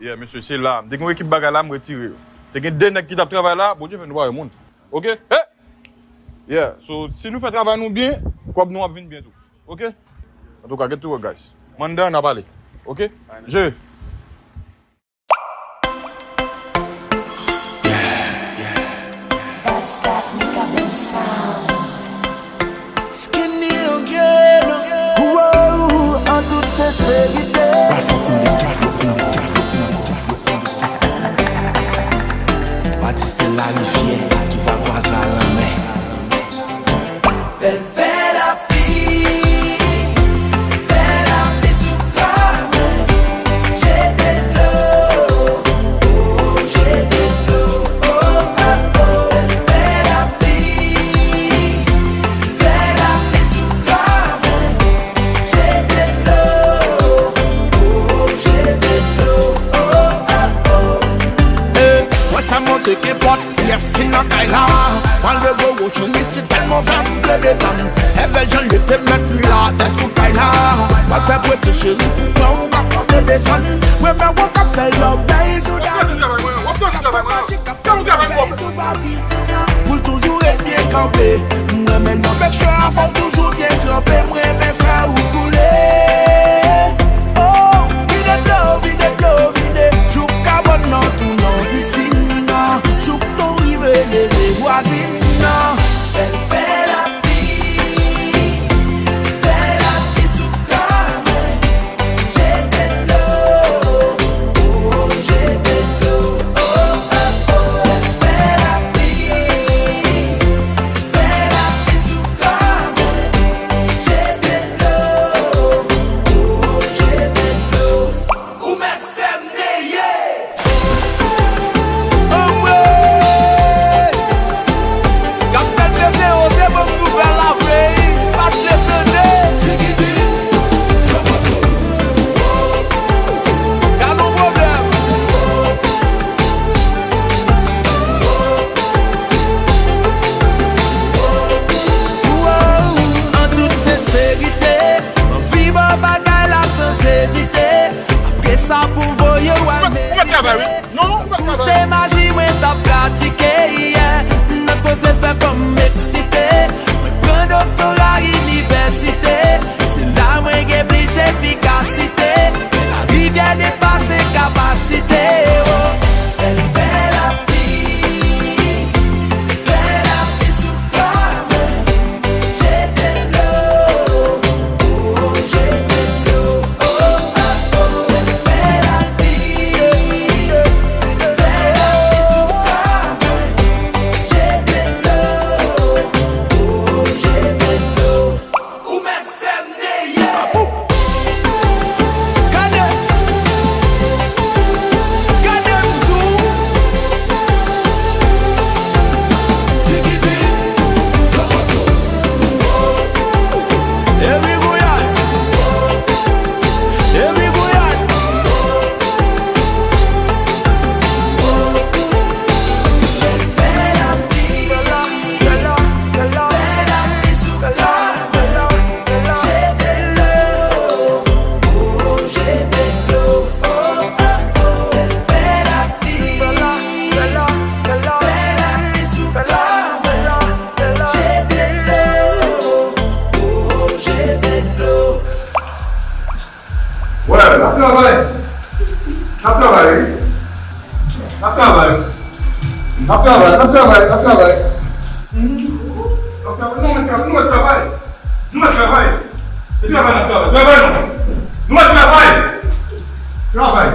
Yeah, monsieur, c'est là. Dès qu'on équipe bagarre là, me retirer. T'es que deux nègres qui tapent travail là, bon Dieu fait nous voir le monde. OK? Hey! Yeah, so si nous faisons travail nous bien, quoi nous va venir bientôt. OK? En tout cas, get to work, guys. Monday on a parlé. OK? Je. That's that nigga been sound. Skinny again. Wow, en toute sincérité. C'est la rivière qui va croiser la mer. Fais la vie, fais la vie sous came. J'ai de l'eau, oh j'ai de l'eau, oh oh oh. Fais la vie sous came. J'ai de l'eau, oh j'ai de l'eau, oh oh oh. Ouais, ça montre que porte, yes, qui n'a qu'à là. Dans le beau ocean, ici tellement femme bleu de temps. Et belle, je l'étais mettre là, t'es sous caille là. Moi, fais petit chéri, toi, on va compter des sons. Ouais, mais on va faire l'homme, ben, sous la pour toujours être bien campé. Moi, mais non, mais je faut toujours bien trempé. Moi, mais faire ou couler. Oh, vide. Joue cabane dans tout non piscine. Joue ton rive les voisines. Fais la vie sous came. J'ai de l'eau, oh j'ai de l'eau, oh oh oh. Fais la vie sous came. J'ai de l'eau, oh j'ai de l'eau. Ou me fais m'nayer. Oh ouais. Captain de Néo, c'est mon nouvel avril. Pas de l'étonner. C'est qui dit, ça va pas. Y'a nos problèmes. Wow, en toute sincérité, on vit ma bagaille là sans hésiter. Après ça, pour voyer Non, c'est magie, moi t'as pratiqué hier. Notre cause est fait pour m'exciter. Moi prends doctorat université. C'est là moi j'ai plus efficacité. La rivière dépasse capacité. Oh. Fais la vie sous came. J'ai de l'eau, oh j'ai de l'eau, oh oh oh. Fais la vie sous came. J'ai de l'eau, oh j'ai de l'eau. Ou me fais m'nayer. Gade mzou. C'est qui dit, ça va pas. Every goyard. Fais la vie sous came. J'ai de l'eau, oh j'ai de l'eau, oh oh oh. Fais la vie sous came. J'ai de l'eau, oh j'ai de l'eau. Ouais, la travail. Travail.